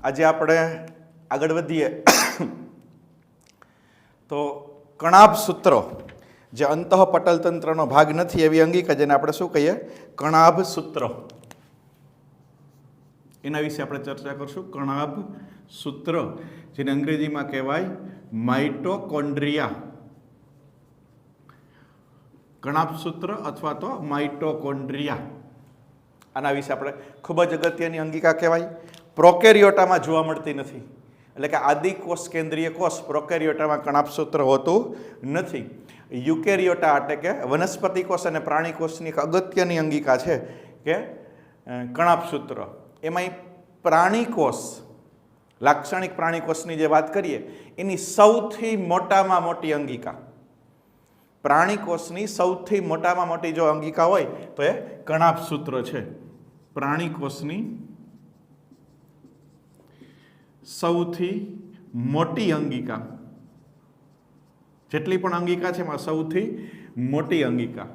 આજે આપણે આગળ વધીએ તો કણાભ સૂત્રો જે અંતઃપટલ તંત્રનો ભાગ નથી એવી અંગિકા જેને આપણે શું કહીએ કણાભ સૂત્ર, એના વિશે આપણે ચર્ચા કરશું. કણાભ સૂત્ર જેને અંગ્રેજીમાં કહેવાય માઇટોકોન્ડ્રિયા. કણાભ સૂત્ર અથવા તો માઇટોકોન્ડ્રિયા, આના વિશે આપણે ખૂબ જ અગત્યની અંગિકા કહેવાય. પ્રોકેરિયોટામાં જોવા મળતી નથી, એટલે કે આદિકોષ કેન્દ્રીય કોષ પ્રોકેરિયોટામાં કણાભ સૂત્ર હોતું નથી. યુકેરિયોટા એટલે કે વનસ્પતિ કોષ અને પ્રાણી કોષની એક અગત્યની અંગિકા છે કે કણાભ સૂત્ર. એમાંય પ્રાણી કોષ, લાક્ષણિક પ્રાણી કોષની જે વાત કરીએ એની સૌથી મોટામાં મોટી અંગિકા, પ્રાણી કોષની સૌથી મોટામાં મોટી જો અંગિકા હોય તો એ કણાભ સૂત્ર છે. પ્રાણી કોષની સૌથી મોટી અંગિકા, જેટલી પણ અંગિકા છે એમાં સૌથી મોટી અંગિકા.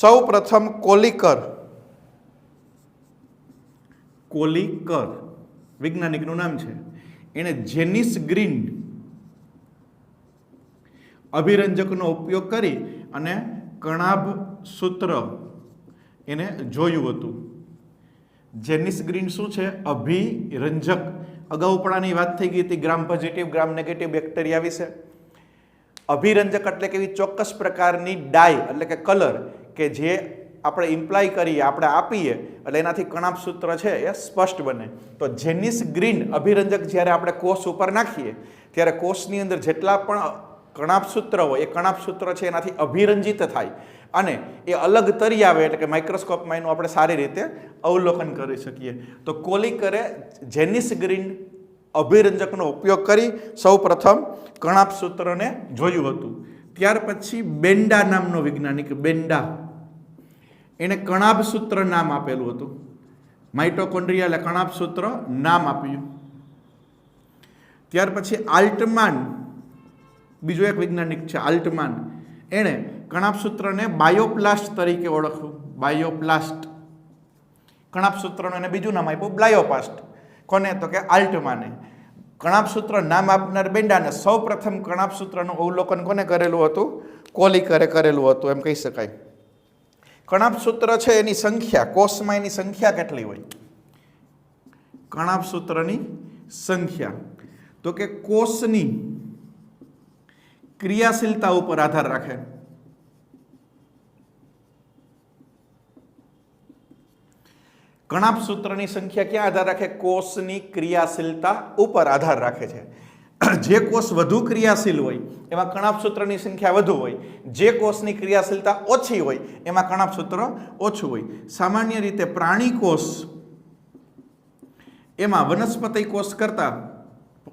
સૌ પ્રથમ કોલિકર વૈજ્ઞાનિકનું નામ છે, એણે જેનિસ ગ્રીન અભિરંજકનો ઉપયોગ કરી અને કણાભ સૂત્ર એને જોયું હતું. જેનિસ ગ્રીન શું છે? અભિરંજક. અગાઉ પણ આની વાત થઈ ગઈ હતી ગ્રામ પોઝિટિવ ગ્રામ નેગેટિવ બેક્ટેરિયા વિશે. અભિરંજક એટલે કે એવી ચોક્કસ પ્રકારની ડાય એટલે કે કલર કે જે આપણે ઇમ્પ્લાય કરીએ, આપણે આપીએ એટલે એનાથી કણાભ સૂત્ર છે એ સ્પષ્ટ બને. તો જેનિસ ગ્રીન અભિરંજક જ્યારે આપણે કોષ ઉપર નાખીએ ત્યારે કોષની અંદર જેટલા પણ કણાભ સૂત્ર હોય એ કણાભ સૂત્ર છે એનાથી અભિરંજિત થાય અને એ અલગ તરી આવે, એટલે કે માઇક્રોસ્કોપમાં એનું આપણે સારી રીતે અવલોકન કરી શકીએ. તો કોલિકરે જેનિસ ગ્રીન અભિરંજકનો ઉપયોગ કરી સૌ પ્રથમ કણાભ સૂત્રને જોયું હતું. ત્યાર પછી બેન્ડા નામનો વૈજ્ઞાનિક, બેન્ડા, એને કણાભ સૂત્ર નામ આપેલું હતું. માઇટોકોન્ડ્રિયા એટલે કણાભ સૂત્ર નામ આપ્યું. ત્યાર પછી આલ્ટમાન, બીજો એક વૈજ્ઞાનિક છે આલ્ટમાન, એણે કણાભ સૂત્રને બાયોપ્લાસ્ટ તરીકે ઓળખ્યું. બાયોપ્લાસ્ટ. કણાભ સૂત્રનું એને બીજું નામ આપ્યું બ્લાયોપાસ્ટ. કોને? તો કે આલ્ટમાને. કણાભ સૂત્ર નામ આપનાર બેન્ડાને સૌ પ્રથમ કણાભ સૂત્રનું અવલોકન કોને કરેલું હતું? કોલિકરે કરેલું હતું એમ કહી શકાય. કણાભ સૂત્ર છે એની સંખ્યા, કોષમાં એની સંખ્યા કેટલી હોય? કણાભ સૂત્રની સંખ્યા તો કે કોષની ક્રિયાશીલતા ઉપર આધાર રાખે. કણાભ સૂત્રની સંખ્યા ક્યાં આધાર રાખે? કોષની ક્રિયાશીલતા ઉપર આધાર રાખે છે. જે કોષ વધુ ક્રિયાશીલ હોય એમાં કણાભ સૂત્રની સંખ્યા વધુ હોય, જે કોષની ક્રિયાશીલતા ઓછી હોય એમાં કણાભ સૂત્ર ઓછું હોય. સામાન્ય રીતે પ્રાણી કોષ એમાં વનસ્પતિ કોષ કરતાં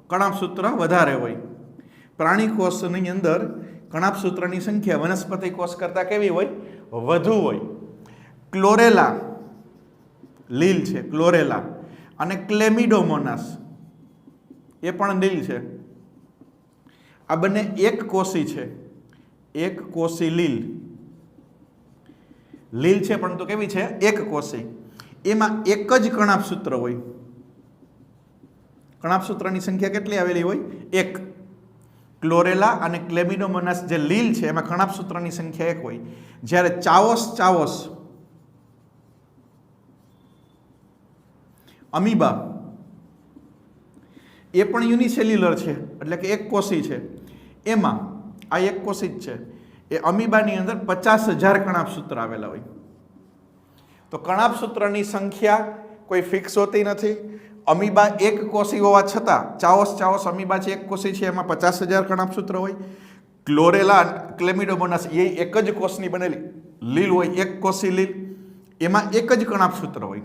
કણાભ સૂત્ર વધારે હોય. પ્રાણી કોષની અંદર કણાભ સૂત્રની સંખ્યા વનસ્પતિ કોષ કરતાં કેવી હોય? વધુ હોય. ક્લોરેલા લીલ છે, ક્લોરેલા, અને ક્લેમિડોમોનાસ એ પણ લીલ છે. આ બંને એક કોષી છે, એક કોષી લીલ છે પરંતુ કેવી છે? એક કોષી. એમાં એક જ કણાભ સૂત્ર હોય. કણાભ સૂત્રની સંખ્યા કેટલી આવેલી હોય? એક. ક્લોરેલા અને ક્લેમિડોમોનાસ જે લીલ છે એમાં કણાભ સૂત્રની સંખ્યા એક હોય. જ્યારે ચાવોસ અમીબા એ પણ યુનિસેલ્યુલર છે, એટલે કે એક કોષી છે. એમાં આ એક કોષી જ છે. એ અમીબાની અંદર 50,000 કણાભ સૂત્ર આવેલા હોય. તો કણાભ સૂત્રની સંખ્યા કોઈ ફિક્સ હોતી નથી. અમીબા એક કોષી હોવા છતાં ચાવોસ અમીબા છે, એક કોષી છે, એમાં 50,000 કણાભ સૂત્ર હોય. ક્લોરેલા ક્લેમિડોમોનાસ એ એક જ કોષની બનેલી લીલ હોય, એક કોષી લીલ, એમાં એક જ કણાભ સૂત્ર હોય.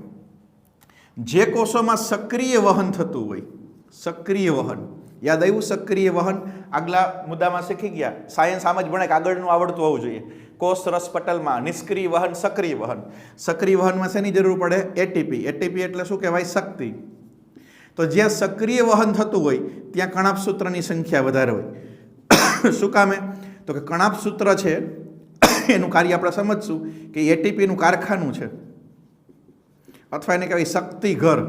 જે કોષોમાં સક્રિય વહન થતું હોય, સક્રિય વહન યાદ આવ્યું? સક્રિય વહન આગલા મુદ્દામાં શીખી ગયા. સાયન્સ આમ જ ભણે કે આગળનું આવડતું હોવું જોઈએ. કોષ રસ પટલમાં નિષ્ક્રિય વહન, સક્રિય વહન. સક્રિય વહનમાં શેની જરૂર પડે? એટીપી. એટીપી એટલે શું કહેવાય? શક્તિ. તો જ્યાં સક્રિય વહન થતું હોય ત્યાં કણાભ સૂત્રની સંખ્યા વધારે હોય. શું કામે? તો કે કણાભ સૂત્ર છે એનું કાર્ય આપણે સમજશું કે એટીપીનું કારખાનું છે, અથવા એને કહેવાય શક્તિ ઘર.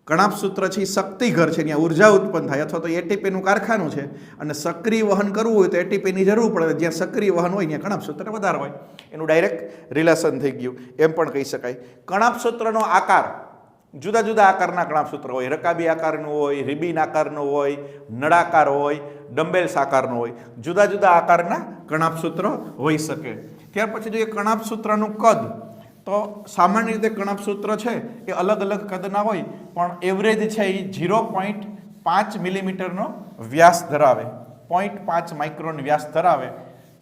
કણાભ સૂત્ર છે એ શક્તિઘર છે, ત્યાં ઉર્જા ઉત્પન્ન થાય, અથવા તો એટીપીનું કારખાનું છે અને સક્રિય વહન કરવું હોય તો એટીપીની જરૂર પડે. જ્યાં સક્રિય વહન હોય ત્યાં કણાભ સૂત્ર વધારે હોય. એનું ડાયરેક્ટ રિલેશન થઈ ગયું એમ પણ કહી શકાય. કણાભ સૂત્રનો આકાર, જુદા જુદા આકારના કણાભ સૂત્ર હોય. રકાબી આકારનું હોય, રિબિન આકારનું હોય, નળાકાર હોય, ડમ્બેલ્સ આકારનું હોય. જુદા જુદા આકારના કણાભ સૂત્ર હોઈ શકે. ત્યાર પછી જોઈએ કણાભ સૂત્રનું કદ, તો સામાન્ય રીતે કણાભ સૂત્ર છે એ અલગ અલગ કદના હોય, પણ એવરેજ છે એ 0.5 મિલીમીટરનો વ્યાસ ધરાવે, 0.5 માઇક્રોન વ્યાસ ધરાવે.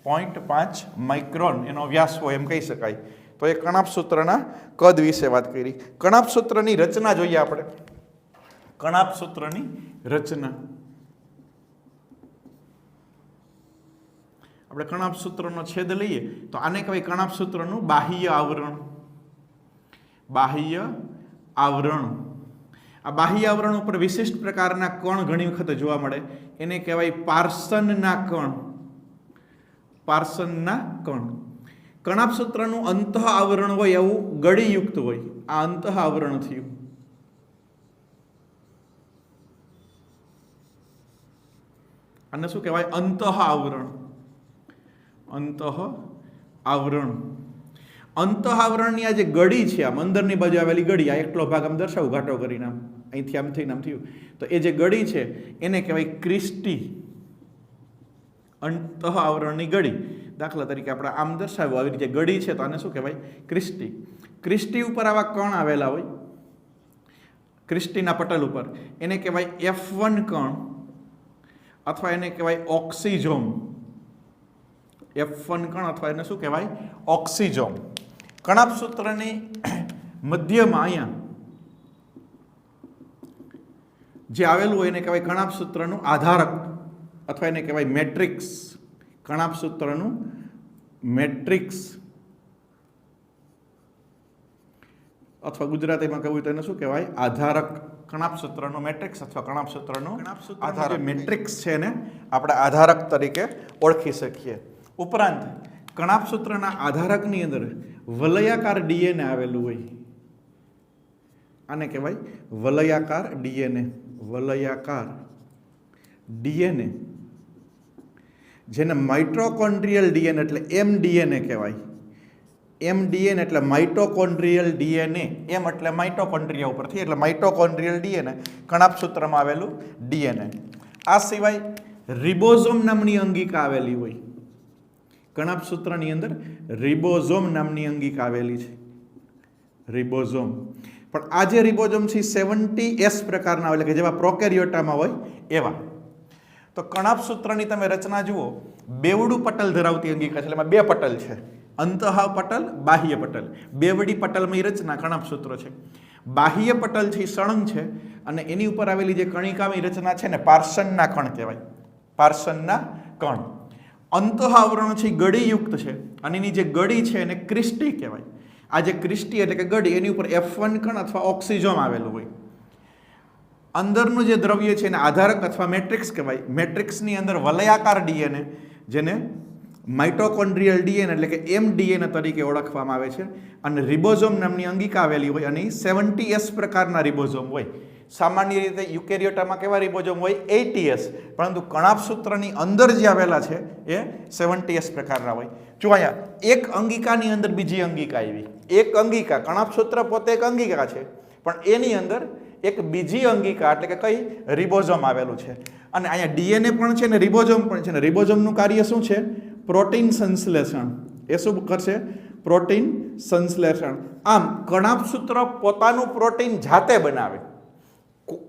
0.5 માઇક્રોન એનો વ્યાસ હોય એમ કહી શકાય. તો એ કણાભ સૂત્રના કદ વિશે વાત કરી. કણાભ સૂત્રની રચના જોઈએ આપણે. કણાભ સૂત્રની રચના, આપણે કણાભ સૂત્રનો છેદ લઈએ તો આને કહેવાય કણાભ સૂત્રનું બાહ્ય આવરણ. બાહ્ય આવરણ, આ બાહ્ય આવરણ ઉપર વિશિષ્ટ પ્રકારના કણ ઘણી વખત જોવા મળે, એને કહેવાય પાર્સનના કણ. પાર્સનના કણ. કણાભ સૂત્રનું અંતઃ આવરણ હોય એવું ગળીયુક્ત હોય. આ અંતઃ આવરણ થયું. આને શું કહેવાય? અંતઃ આવરણ. અંતઃ આવરણ. અંતઃ આવરણની આ જે ગળી છે, આમ અંદરની બાજુ આવેલી ગળી, આ એકલો ભાગ આમ દર્શાવું ઘાટો કરીને, આમ અહીંથી આમ થઈને આમ થયું, તો એ જે ગળી છે એને કહેવાય ક્રિસ્ટી. અંતઃ આવરણની ગળી, દાખલા તરીકે આપણે આમ દર્શાવ્યું આવી રીતે ગળી છે તો આને શું કહેવાય? ક્રિસ્ટી. ક્રિસ્ટી ઉપર આવા કણ આવેલા હોય, ક્રિસ્ટીના પટલ ઉપર, એને કહેવાય F1 કણ, અથવા એને કહેવાય ઓક્સિઝોમ. F1 કણ અથવા એને શું કહેવાય? ઓક્સિઝોમ. કણાભ સૂત્રની મધ્યમાં અહીંયા જે આવેલું હોય એને કહેવાય કણાભ સૂત્રનું આધારક, અથવા એને કહેવાય મેટ્રિક્સ. કણાભ સૂત્રનું મેટ્રિક્સ, અથવા ગુજરાતીમાં કહેવું તો એને શું કહેવાય? આધારક. કણાભ સૂત્રનું મેટ્રિક્સ અથવા કણાભ સૂત્રનું આધારક. મેટ્રિક્સ છે એને આપણે આધારક તરીકે ઓળખી શકીએ. ઉપરાંત કણાભ સૂત્રના આધારકની અંદર વલયાકાર ડીએનએ આવેલું હોય, આને કહેવાય વલયાકાર ડીએનએ. વલયાકાર ડીએનએ, જેને માઇટોકોન્ડ્રિયલ ડીએનએ એટલે એમડીએનએ કહેવાય. એમડીએનએ એટલે માઇટોકોન્ડ્રિયલ ડીએનએ. એમ એટલે માઇટોકોન્ડ્રિયા ઉપરથી, એટલે માઇટોકોન્ડ્રિયલ ડીએનએ કણાભ સૂત્રમાં આવેલું ડીએનએ. આ સિવાય રિબોઝોમ નામની અંગિકા આવેલી હોય. કણાભ સૂત્રની અંદર રિબોઝોમ નામની અંગિકા આવેલી છે. રિબોઝોમ. પણ આ જે રિબોઝોમ છે 70S પ્રકારના હોય, એટલે કે જેવા પ્રોકેરિયોટામાં હોય એવા. તો કણાભ સૂત્રની તમે રચના જુઓ, બેવડું પટલ ધરાવતી અંગિકા છે, એટલે એમાં બે પટલ છે, અંતઃ પટલ, બાહ્ય પટલ. બેવડી પટલમાં રચના કણાભ સૂત્ર છે. બાહ્ય પટલ છે સળંગ છે, અને એની ઉપર આવેલી જે કણિકાની રચના છે ને પાર્સનના કણ કહેવાય. પાર્સનના કણ. અંતઃ આવરણ છે ગળીયુક્ત છે, અને એની જે ગળી છે એને ક્રિસ્ટી કહેવાય. આ જે ક્રિસ્ટી એટલે કે ગળી, એની ઉપર F1 કણ અથવા ઓક્સિઝોમ આવેલું હોય. અંદરનું જે દ્રવ્ય છે એને આધારક અથવા મેટ્રિક્સ કહેવાય. મેટ્રિક્સની અંદર વલયાકાર ડીએનએ, જેને માઇટોકોન્ડ્રિયલ ડીએનએ એટલે કે એમડીએનએ તરીકે ઓળખવામાં આવે છે, અને રિબોઝોમ નામની અંગિકા આવેલી હોય, અને 70S પ્રકારના રિબોઝોમ હોય. સામાન્ય રીતે યુકેરિયોટામાં કેવા રિબોઝોમ હોય? 80S. પરંતુ કણાભ સૂત્રની અંદર જે આવેલા છે એ 70S પ્રકારના હોય. જો અહીંયા એક અંગિકાની અંદર બીજી અંગિકા આવી, એક અંગિકા, કણાભ સૂત્ર પોતે એક અંગિકા છે, પણ એની અંદર એક બીજી અંગિકા એટલે કે કઈ? રિબોઝોમ આવેલું છે. અને અહીંયા ડીએનએ પણ છે ને રિબોઝોમ પણ છે, ને રિબોઝોમનું કાર્ય શું છે? પ્રોટીન સંશ્લેષણ. એ શું કરશે? પ્રોટીન સંશ્લેષણ. આમ કણાભ સૂત્ર પોતાનું પ્રોટીન જાતે બનાવે.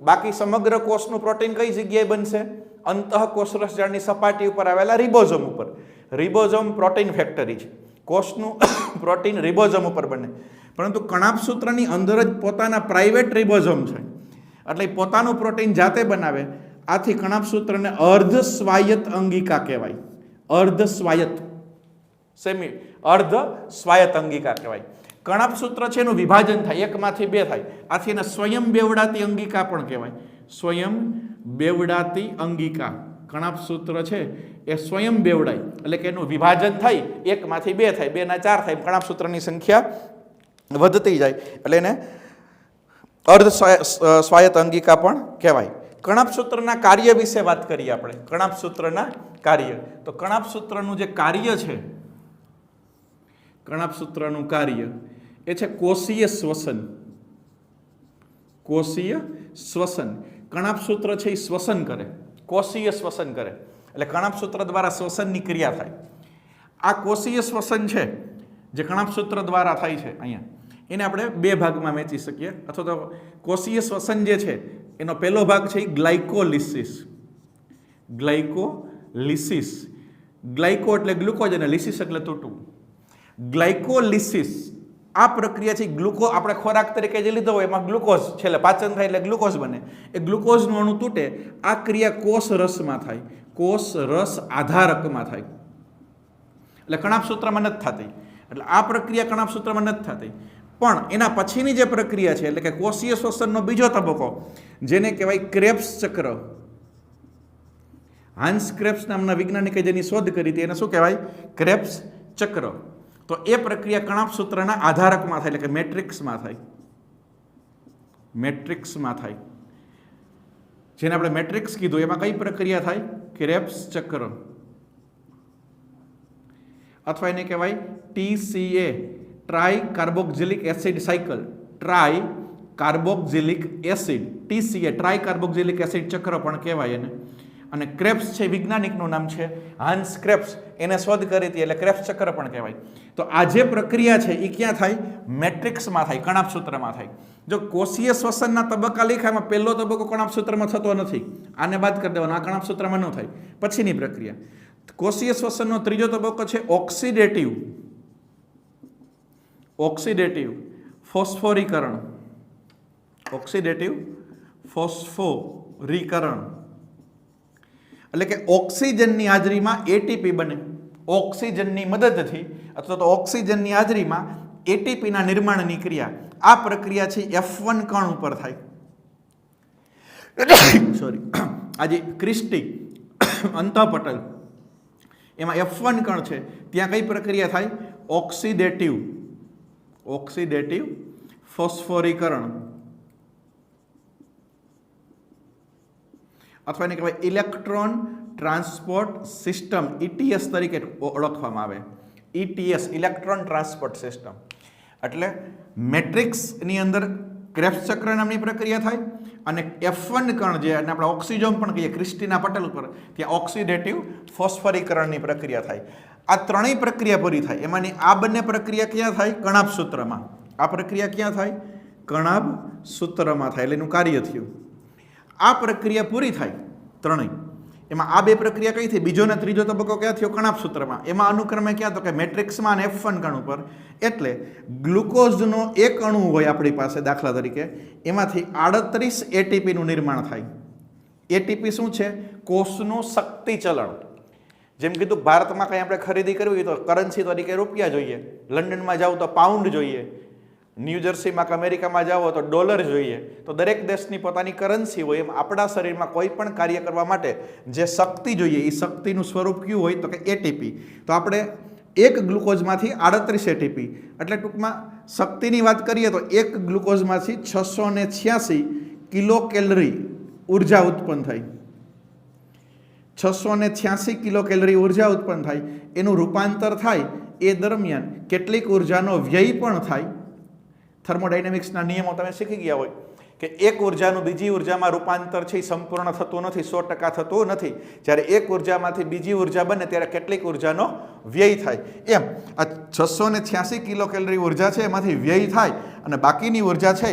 બાકી સમગ્ર કોષનું પ્રોટીન કઈ જગ્યાએ બનશે? અંતઃકોષ રસજાળની સપાટી ઉપર આવેલા રિબોઝોમ ઉપર. રિબોઝોમ પ્રોટીન ફેક્ટરી છે. કોષનું પ્રોટીન રિબોઝોમ ઉપર બને. પરંતુ કણાભ સૂત્રની અંદર જ પોતાના પ્રાઇવેટ રિબોઝોમ છે, એટલે પોતાનું પ્રોટીન જાતે બનાવે. આથી કણાભ સૂત્રને અર્ધ સ્વાયત્ત અંગિકા કહેવાય. અર્ધ સ્વાયત્ત, અર્ધ સ્વાયત્ત અંગિકા કહેવાય. કણાભ સૂત્ર છે એનું વિભાજન થાય, એકમાંથી બે થાય, આથી એને સ્વયં બેવડાતી અંગિકા પણ કહેવાય. સ્વયં બેવડાતી અંગિકા. કણાભ સૂત્ર છે એ સ્વયં બેવડાય, એટલે કે એનું વિભાજન થાય, એકમાંથી બે થાય, 2 ના 4 થાય, કણાભ સૂત્રની સંખ્યા વધતી જાય, એટલે એને અર્ધ સ્વાયત્ત અંગિકા પણ કહેવાય. કણાભ સૂત્રના કાર્ય વિશે વાત કરીએ આપણે. કણાભ સૂત્રના કાર્ય, તો કણાભ સૂત્રનું જે કાર્ય છે, કણાભ સૂત્રનું કાર્ય એ છે કોષીય શ્વસન. કોષીય શ્વસન. કણાભ સૂત્ર છે એ શ્વસન કરે, કોષીય શ્વસન કરે, એટલે કણાભ સૂત્ર દ્વારા શ્વસનની ક્રિયા થાય. આ કોષીય શ્વસન છે જે કણાભ સૂત્ર દ્વારા થાય છે અહીંયા, એને આપણે બે ભાગમાં વહેંચી શકીએ. અથવા તો કોષીય શ્વસન જે છે એનો પહેલો ભાગ છે એ ગ્લાયકોલિસિસ. ગ્લાયકોલિસિસ, ગ્લાયકો એટલે ગ્લુકોઝ અને લિસિસ એટલે તૂટવું. ગ્લાયકોલિસિસ આ પ્રક્રિયા છે. ગ્લુકો આપણે ખોરાક તરીકે જે લીધો હોય એમાં ગ્લુકોઝ છેલ્લે પાચન થાય એટલે ગ્લુકોઝ બને. એ ગ્લુકોઝનું અણુ તૂટે. આ ક્રિયા કોષ રસમાં થાય, કોષ રસ આધારકમાં થાય, એટલે કણાભ સૂત્રમાં નથી થતી. એટલે આ પ્રક્રિયા કણાભ સૂત્રમાં નથી થતી. પણ એના પછીની જે પ્રક્રિયા છે એટલે કે કોષીય શ્વસનનો બીજો તબક્કો, જેને કહેવાય ક્રેબ્સ ચક્ર. હાન્સ ક્રેબ્સ નામના વૈજ્ઞાનિકે જેની શોધ કરી હતી એને શું કહેવાય? ક્રેબ્સ ચક્ર. તો એ પ્રક્રિયા કણાભ સૂત્રના આધારકમાં થાય, એટલે કે મેટ્રિક્સમાં થાય. મેટ્રિક્સમાં થાય, જેને આપણે મેટ્રિક્સ કીધું. એમાં કઈ પ્રક્રિયા થાય? ક્રેબ્સ ચક્ર, અથવા એને કહેવાય TCA, try carboxylic acid cycle. Try carboxylic acid, TCA, try carboxylic acid ચક્ર પણ કહેવાય એને. અને ક્રેબ્સ છે વૈજ્ઞાનિકનું નામ છે હાન્સ ક્રેબ્સ, એને શોધ કરી હતી એટલે ક્રેબ્સ ચક્ર પણ કહેવાય. તો આ જે પ્રક્રિયા છે એ ક્યાં થાય? મેટ્રિક્સમાં થાય, કણાભ સૂત્રમાં થાય. જો કોષીય શ્વસનના તબક્કા લખાયમાં પહેલો તબક્કો કણાભ સૂત્રમાં થતો નથી, આને બાદ કરી દેવાનો, આ કણાભ સૂત્રમાં ન થાય. પછીની પ્રક્રિયા કોષીય શ્વસનનો ત્રીજો તબક્કો છે ઓક્સિડેટિવ. ઓક્સિડેટિવ ફોસ્ફોરીકરણ. ઓક્સિડેટિવ ફોસ્ફોરીકરણ એટલે કે ઓક્સિજનની હાજરીમાં એટીપી બને. ઓક્સિજનની મદદથી અથવા તો ઓક્સિજનની હાજરીમાં એટીપીના નિર્માણની ક્રિયા. આ પ્રક્રિયા છે F1 કણ ઉપર થાય. સોરી, આજે ક્રિસ્ટી અંતઃપટલ એમાં F1 કણ છે, ત્યાં કઈ પ્રક્રિયા થાય? ઓક્સિડેટિવ. ઓક્સિડેટિવ ફોસ્ફોરીકરણ, અથવા એને કહેવાય ઇલેક્ટ્રોન ટ્રાન્સપોર્ટ સિસ્ટમ, ETS તરીકે ઓળખવામાં આવે. ETS, electron transport system. એટલે મેટ્રિક્સની અંદર ક્રેબ્સ ચક્ર નામની પ્રક્રિયા થાય, અને F1 કણ જે અને આપણે ઓક્સિજોમ પણ કહીએ ક્રિસ્ટીના પટલ ઉપર, ત્યાં ઓક્સિડેટિવ ફોસ્ફોરીકરણની પ્રક્રિયા થાય. આ ત્રણેય પ્રક્રિયા પૂરી થાય. એમાંની આ બંને પ્રક્રિયા ક્યાં થાય? કણાભ સૂત્રમાં. આ પ્રક્રિયા ક્યાં થાય? કણાભ સૂત્રમાં થાય, એટલે એનું કાર્ય થયું. આ પ્રક્રિયા પૂરી થાય ત્રણેય. એમાં આ બે પ્રક્રિયા કઈ થઈ? બીજો ને ત્રીજો તબક્કો ક્યાં થયો? કણાભ સૂત્રમાં. એમાં અનુક્રમે ક્યાં? તો કે મેટ્રિક્સમાં અને F1 કણ ઉપર. એટલે ગ્લુકોઝનો એક અણુ હોય આપણી પાસે, દાખલા તરીકે, એમાંથી 38 એટીપીનું નિર્માણ થાય. એટીપી શું છે? કોષનું શક્તિ ચલણ. જેમ કીધું ભારતમાં કંઈ આપણે ખરીદી કરવી હોય તો કરન્સી તરીકે રૂપિયા જોઈએ, લંડનમાં જાવ તો પાઉન્ડ જોઈએ, ન્યૂજર્સીમાં કે અમેરિકામાં જાઓ તો ડોલર જોઈએ. તો દરેક દેશની પોતાની કરન્સી હોય. એમ આપણા શરીરમાં કોઈ પણ કાર્ય કરવા માટે જે શક્તિ જોઈએ એ શક્તિનું સ્વરૂપ કયું હોય? તો કે એટીપી. તો આપણે એક ગ્લુકોઝમાંથી 38 એટીપી, એટલે ટૂંકમાં શક્તિની વાત કરીએ તો એક ગ્લુકોઝમાંથી 686 કિલો કેલરી ઉર્જા ઉત્પન્ન થાય. 686 કિલો કેલરી ઉર્જા ઉત્પન્ન થાય. એનું રૂપાંતર થાય એ દરમિયાન કેટલીક ઉર્જાનો વ્યય પણ થાય. થર્મોડાયનેમિક્સના નિયમો તમે શીખી ગયા હોય કે એક ઉર્જાનું બીજી ઉર્જામાં રૂપાંતર છે એ સંપૂર્ણ થતું નથી, 100% થતું નથી. જ્યારે એક ઉર્જામાંથી બીજી ઉર્જા બને ત્યારે કેટલીક ઉર્જાનો વ્યય થાય. એમ આ 686 કિલો કેલરી ઉર્જા છે એમાંથી વ્યય થાય, અને બાકીની ઉર્જા છે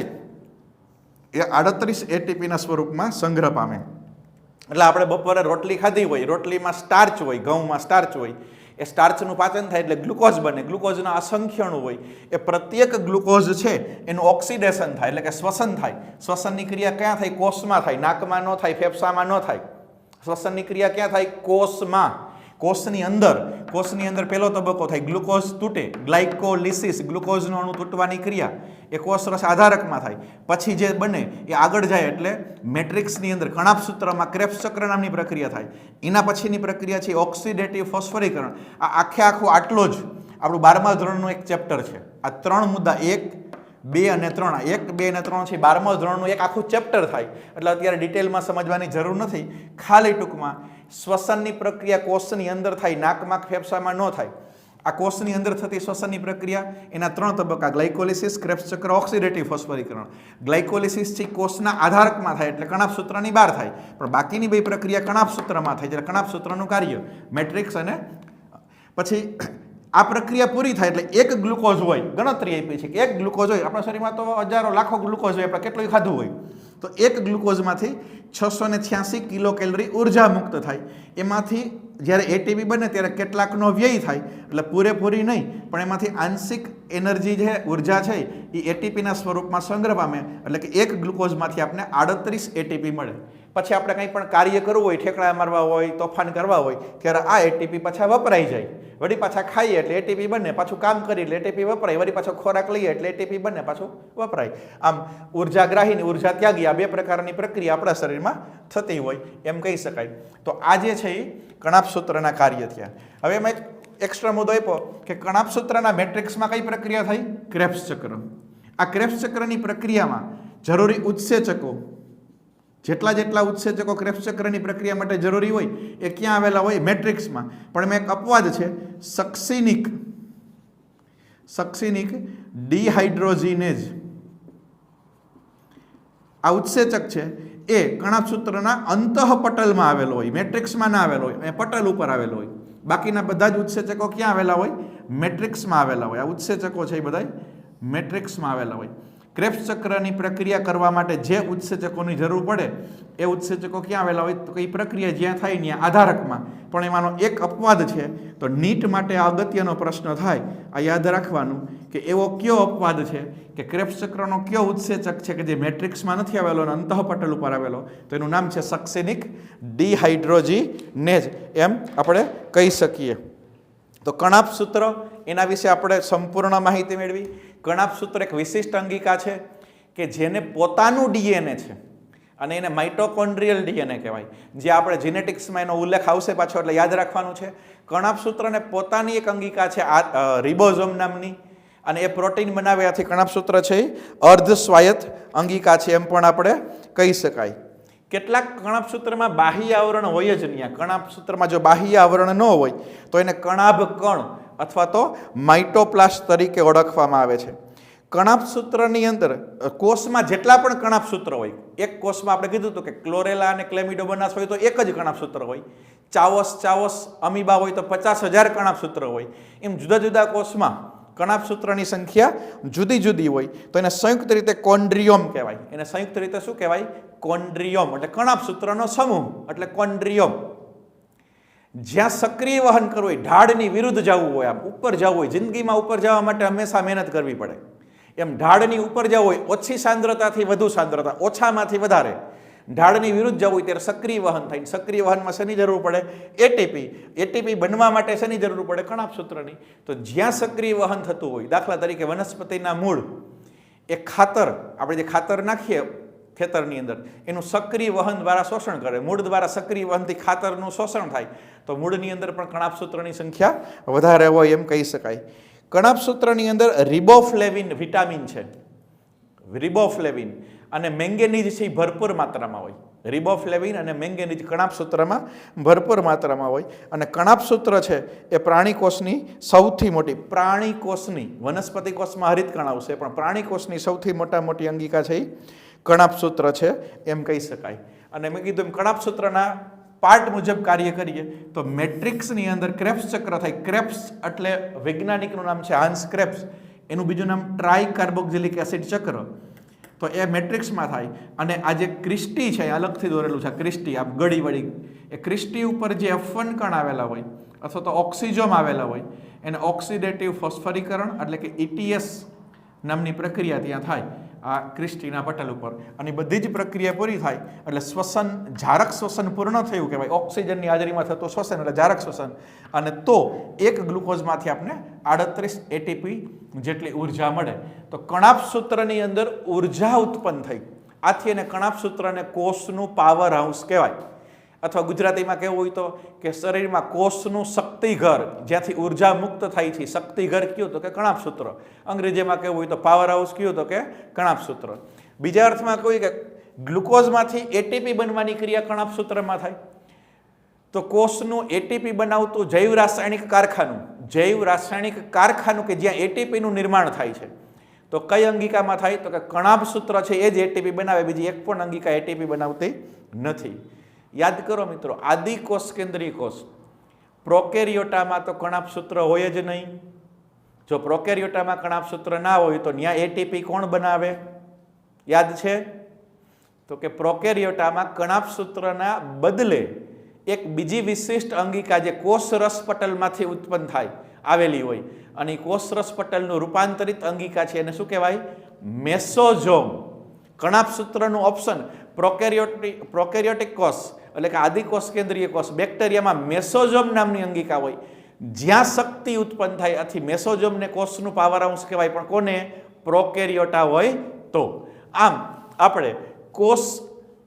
એ 38 એટીપીના સ્વરૂપમાં સંગ્રહ પામે. એટલે આપણે બપોરે રોટલી ખાધી હોય, રોટલીમાં સ્ટાર્ચ હોય, ઘઉંમાં સ્ટાર્ચ હોય, એ સ્ટાર્ચનું પાચન થાય એટલે ગ્લુકોઝ બને. ગ્લુકોઝના અસંખ્ય અણુ હોય. એ પ્રત્યેક ગ્લુકોઝ છે એનું ઓક્સિડેશન થાય, એટલે કે શ્વસન થાય. શ્વસનની ક્રિયા ક્યાં થાય? કોષમાં થાય. નાકમાં ન થાય, ફેફસામાં ન થાય. શ્વસનની ક્રિયા ક્યાં થાય? કોષમાં. કોષની અંદર પહેલો તબક્કો થાય, ગ્લુકોઝ તૂટે, ગ્લાયકોલિસિસ, ગ્લુકોઝનું અણુ તૂટવાની ક્રિયા એ કોષ રસ આધારકમાં થાય. પછી જે બને એ આગળ જાય એટલે મેટ્રિક્સની અંદર કણાભ સૂત્રમાં ક્રેબ્સ ચક્ર નામની પ્રક્રિયા થાય. એના પછીની પ્રક્રિયા છે ઓક્સિડેટિવ ફોસ્ફોરીકરણ. આ આખું આટલો જ આપણું 12મા ધોરણનું એક ચેપ્ટર છે. આ ત્રણ મુદ્દા, 1, 2 અને 3, 1, 2 અને 3 છે 12મા ધોરણનું એક આખું ચેપ્ટર થાય, એટલે અત્યારે ડિટેલમાં સમજવાની જરૂર નથી. ખાલી ટૂંકમાં શ્વસનની પ્રક્રિયા કોષની અંદર થાય, નાકમાં ફેફસામાં ન થાય. આ કોષની અંદર થતી શ્વસનની પ્રક્રિયા, એના 3 તબક્કા: ગ્લાયકોલિસિસ, ક્રેબ્સ ચક્ર, ઓક્સિડેટિવ ફોસ્ફરીકરણ. ગ્લાયકોલિસિસ છે કોષના આધારકમાં થાય એટલે કણાભસૂત્રની બહાર થાય, પણ બાકીની બે પ્રક્રિયા કણાભસૂત્રમાં થાય, એટલે કણાભસૂત્રનું કાર્ય મેટ્રિક્સ. અને પછી આ પ્રક્રિયા પૂરી થાય એટલે એક ગ્લુકોઝ હોય, ગણતરી આપી છે કે એક ગ્લુકોઝ હોય. આપણા શરીરમાં તો હજારો લાખો ગ્લુકોઝ હોય, આપણે કેટલું ખાધું હોય, તો એક ગ્લુકોઝમાંથી 686 કિલો કેલરી ઉર્જા મુક્ત થાય. એમાંથી જ્યારે એટીપી બને ત્યારે કેટલાકનો વ્યય થાય, એટલે પૂરેપૂરી નહીં પણ એમાંથી આંશિક એનર્જી જે ઉર્જા છે એ એટીપીના સ્વરૂપમાં સંગ્રહ પામે, એટલે કે એક ગ્લુકોઝમાંથી આપણે 38 એટીપી મળે. પછી આપણે કંઈ પણ કાર્ય કરવું હોય, ઠેકડા મારવા હોય, તોફાન કરવા હોય, ત્યારે આ એટીપી પાછા વપરાઈ જાય. વળી પાછા ખાઈએ એટલે એટીપી બને, પાછું કામ કરીએ એટલે એટીપી વપરાય, વળી પાછો ખોરાક લઈએ એટલે એટીપી બને, પાછું વપરાય. આમ ઉર્જાગ્રાહી ને ઉર્જા ત્યાગી, આ બે પ્રકારની પ્રક્રિયા આપણા શરીરમાં થતી હોય એમ કહી શકાય. તો આ જે છે એ કણાભસૂત્રના કાર્ય થયા. હવે એમાં એક એક્સ્ટ્રા મુદ્દો આપ્યો કે કણાભસૂત્રના મેટ્રિક્સમાં કઈ પ્રક્રિયા થઈ? ક્રેબ્સ ચક્ર. આ ક્રેબ્સ ચક્રની પ્રક્રિયામાં જરૂરી ઉત્સેચકો, જેટલા ઉત્સેચકો ક્રેબ્સ ચક્રની પ્રક્રિયા માટે જરૂરી હોય એ ક્યાં આવેલા હોય? મેટ્રિક્સમાં. પણ એમાં એક અપવાદ છે, સક્સિનિક ડિહાઇડ્રોજીનેઝ. આ ઉત્સેચક છે એ કણાભસૂત્રના અંતઃપટલમાં આવેલો હોય, મેટ્રિક્સમાં ના આવેલો હોય, એ પટલ ઉપર આવેલો હોય. બાકીના બધા જ ઉત્સેચકો ક્યાં આવેલા હોય? મેટ્રિક્સમાં આવેલા હોય. આ ઉત્સેચકો છે એ બધા મેટ્રિક્સમાં આવેલા હોય. ક્રેબ્સ ચક્રની પ્રક્રિયા કરવા માટે જે ઉત્સેચકોની જરૂર પડે એ ઉત્સેચકો ક્યાં આવેલા હોય? તો એ પ્રક્રિયા જ્યાં થાય ત્યાં આધારકમાં. પણ એમાંનો એક અપવાદ છે, તો નીટ માટે આ અગત્યનો પ્રશ્ન થાય. આ યાદ રાખવાનું કે એવો કયો અપવાદ છે કે ક્રેબ્સ ચક્રનો કયો ઉત્સેચક છે કે જે મેટ્રિક્સમાં નથી આવેલો અને અંતઃપટલ ઉપર આવેલો? તો એનું નામ છે સક્સિનિક ડિહાઇડ્રોજીનેઝ, એમ આપણે કહી શકીએ. તો કણાભસૂત્ર, એના વિશે આપણે સંપૂર્ણ માહિતી મેળવી. કણાભસૂત્ર એક વિશિષ્ટ અંગિકા છે કે જેને પોતાનું ડીએનએ છે અને એને માઇટોકોન્ડ્રિયલ ડીએનએ કહેવાય. જે આપણે જીનેટિક્સમાં એનો ઉલ્લેખ આવશે પાછો, એટલે યાદ રાખવાનું છે. કણાભસૂત્રને પોતાની એક અંગિકા છે રિબોઝોમ નામની, અને એ પ્રોટીન બનાવ્યાથી કણાભસૂત્ર છે એ અર્ધ સ્વાયત્ત અંગિકા છે એમ પણ આપણે કહી શકાય. કેટલાક કણાભસૂત્રમાં બાહ્ય આવરણ હોય જ નહીં. કણાભસૂત્રમાં જો બાહ્ય આવરણ ન હોય તો એને કણાભ કણ અથવા તો માઇટોપ્લાસ્ટ તરીકે ઓળખવામાં આવે છે. કણાભસૂત્રની અંદર કોષમાં જેટલા પણ કણાભસૂત્ર હોય, એક કોષમાં આપણે કીધું હતું કે ક્લોરેલા અને ક્લેમિડોમોનાસ હોય તો એક જ કણાભસૂત્ર હોય. ચાવસ અમીબા હોય તો 50,000 કણાભસૂત્ર હોય. એમ જુદા જુદા કોષમાં કણાભસૂત્રની સંખ્યા જુદી જુદી હોય તો એને સંયુક્ત રીતે કોન્ડ્રિયોમ કહેવાય. એને સંયુક્ત રીતે શું કહેવાય? કોન્ડ્રિયોમ. એટલે કણાભસૂત્રનો સમૂહ એટલે કોન્ડ્રિયોમ. જ્યાં સક્રિય વહન કરવું હોય, ઢાળની વિરુદ્ધ જવું હોય, આમ ઉપર જવું હોય, જિંદગીમાં ઉપર જવા માટે હંમેશા મહેનત કરવી પડે, એમ ઢાળની ઉપર જવું હોય, ઓછી સાંદ્રતાથી વધુ સાંદ્રતા, ઓછામાંથી વધારે, ઢાળની વિરુદ્ધ જવું હોય ત્યારે સક્રિય વહન થાય. સક્રિય વહનમાં શેની જરૂર પડે? એટીપી. એટીપી બનવા માટે શેની જરૂર પડે? કણાભસૂત્રની. તો જ્યાં સક્રિય વહન થતું હોય, દાખલા તરીકે વનસ્પતિના મૂળ, એ ખાતર, આપણે જે ખાતર નાખીએ ખેતરની અંદર, એનું સક્રિય વહન દ્વારા શોષણ કરે. મૂળ દ્વારા સક્રિય વહનથી ખાતરનું શોષણ થાય, તો મૂળની અંદર પણ કણાભસૂત્રની સંખ્યા વધારે હોય એમ કહી શકાય. કણાભસૂત્રની અંદર રિબોફ્લેવિન વિટામિન છે, રિબોફ્લેવિન અને મેંગેનીઝ છે ભરપૂર માત્રામાં હોય. રિબોફ્લેવિન અને મેંગેનીઝ કણાભસૂત્રમાં ભરપૂર માત્રામાં હોય. અને કણાભસૂત્ર છે એ પ્રાણીકોષની સૌથી મોટી, પ્રાણીકોષની, વનસ્પતિ કોષમાં હરિતકણ આવશે, પણ પ્રાણીકોષની સૌથી મોટી અંગિકા છે એ કણાભસૂત્ર છે એમ કહી શકાય. અને મેં કીધું એમ કણાભસૂત્રના પાર્ટ મુજબ કાર્ય કરીએ તો મેટ્રિક્સની અંદર ક્રેબ્સ ચક્ર થાય. ક્રેબ્સ એટલે વૈજ્ઞાનિકનું નામ છે હાન્સ ક્રેબ્સ, એનું બીજું નામ ટ્રાય કાર્બોક્સિલિક એસિડ ચક્ર. તો એ મેટ્રિક્સમાં થાય. અને આ જે ક્રિસ્ટી છે એ અલગથી દોરેલું છે, ક્રિસ્ટી આ ગળી વળી, એ ક્રિસ્ટી ઉપર જે F1 કણ આવેલા હોય અથવા તો ઓક્સિજોમ આવેલા હોય એને ઓક્સિડેટિવ ફોસ્ફરીકરણ એટલે કે ETS નામની પ્રક્રિયા ત્યાં થાય આ ક્રિસ્ટીના પટલ ઉપર. અને બધી જ પ્રક્રિયા પૂરી થાય એટલે શ્વસન, જારક શ્વસન પૂર્ણ થયું કહેવાય. ઓક્સિજનની હાજરીમાં થતું શ્વસન એટલે જારક શ્વસન. અને તો એક ગ્લુકોઝમાંથી આપણે 38 એટીપી જેટલી ઉર્જા મળે. તો કણાભસૂત્રની અંદર ઉર્જા ઉત્પન્ન થઈ. આથી એને કણાભસૂત્રને કોષનું પાવર હાઉસ કહેવાય. અથવા ગુજરાતીમાં કહેવું હોય તો કે શરીરમાં કોષનું શક્તિઘર, જ્યાંથી ઉર્જા મુક્ત થાય છે, શક્તિઘર કયું તો કે કણાભ સૂત્ર. અંગ્રેજીમાં કહેવું હોય તો પાવર હાઉસ કયું તો કે કણાભ સૂત્ર. બીજા અર્થમાં કહ્યું કે ગ્લુકોઝમાંથી એટીપી બનવાની ક્રિયા કણાભ સૂત્રમાં થાય. તો કોષનું એટીપી બનાવતું જૈવ રાસાયણિક કારખાનું કે જ્યાં એટીપીનું નિર્માણ થાય છે, તો કઈ અંગિકામાં થાય તો કે કણાભ સૂત્ર છે એ જ એટીપી બનાવે, બીજી એક પણ અંગિકા એટીપી બનાવતી નથી. યાદ કરો મિત્રો, આદિકોષ કેન્દ્રીય કોષ, પ્રોકેરિયોટામાં તો કણાભ સૂત્ર હોય જ નહીં. જો પ્રોકેરિયોટામાં કણાભ સૂત્ર ના હોય તો ત્યાં એટીપી કોણ બનાવે? યાદ છે? તો કે પ્રોકેરિયોટામાં કણાભ સૂત્રના બદલે એક બીજી વિશિષ્ટ અંગિકા જે કોષરસ પટલમાંથી ઉત્પન્ન થાય આવેલી હોય, અને કોષરસ પટલનું રૂપાંતરિત અંગિકા છે એને શું કહેવાય? મેસોઝોમ. કણાભ સૂત્રનું ઓપ્શન પ્રોકેરિયોટિક કોષ એટલે કે આદિકોષ કેન્દ્રીય કોષ, બેક્ટેરિયામાં મેસોઝોમ નામની અંગિકા હોય જ્યાં શક્તિ ઉત્પન્ન થાય, આથી મેસોઝોમને કોષનું પાવર હાઉસ કહેવાય. પણ કોને? પ્રોકેરિયોટા હોય તો. આમ આપણે કોષ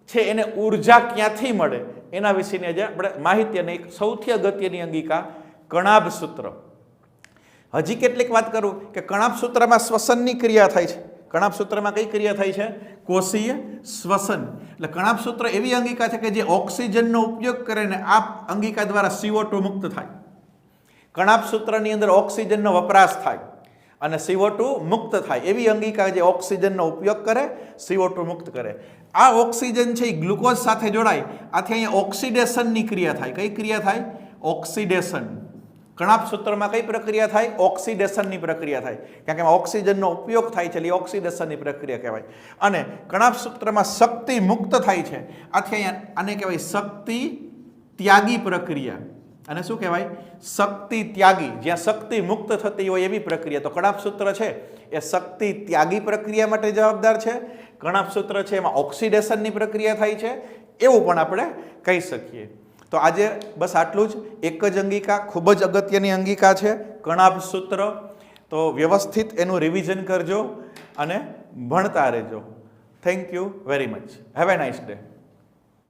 છે એને ઉર્જા ક્યાંથી મળે એના વિશેની આજે આપણે માહિતી, અને એક સૌથી અગત્યની અંગિકા કણાભ સૂત્ર. હજી કેટલીક વાત કરું કે કણાભ સૂત્રમાં શ્વસનની ક્રિયા થાય છે. કણાભ સૂત્રમાં કઈ ક્રિયા થાય છે? કોષીય શ્વસન. એટલે કણાભ સૂત્ર એવી અંગિકા છે કે જે ઓક્સિજનનો ઉપયોગ કરીને આ અંગિકા દ્વારા CO2 મુક્ત થાય. કણાભ સૂત્રની અંદર ઓક્સિજનનો વપરાશ થાય અને CO2 મુક્ત થાય એવી અંગિકા જે ઓક્સિજનનો ઉપયોગ કરે, CO2 મુક્ત કરે. આ ઓક્સિજન છે એ ગ્લુકોઝ સાથે જોડાય, આથી અહીંયા ઓક્સિડેશનની ક્રિયા થાય. કઈ ક્રિયા થાય? ઓક્સિડેશન. કણાભ સૂત્રમાં કઈ પ્રક્રિયા થાય? ઓક્સિડેશનની પ્રક્રિયા થાય, કારણ કે એમાં ઓક્સિજનનો ઉપયોગ થાય છે એટલે ઓક્સિડેશનની પ્રક્રિયા કહેવાય. અને કણાભ સૂત્રમાં શક્તિ મુક્ત થાય છે, આથી અહીંયા આને કહેવાય શક્તિ ત્યાગી પ્રક્રિયા. અને શું કહેવાય? શક્તિ ત્યાગી, જ્યાં શક્તિ મુક્ત થતી હોય એવી પ્રક્રિયા. તો કણાભ સૂત્ર છે એ શક્તિ ત્યાગી પ્રક્રિયા માટે જવાબદાર છે. કણાભ સૂત્ર છે એમાં ઓક્સિડેશનની પ્રક્રિયા થાય છે, એવું પણ આપણે કહી શકીએ. તો આજે બસ આટલું જ. એક જ અંગિકા, ખૂબ જ અગત્યની અંગિકા છે કણાભ સૂત્ર. તો વ્યવસ્થિત એનું રિવિઝન કરજો અને ભણતા રહેજો. Thank you very much. Have a nice day.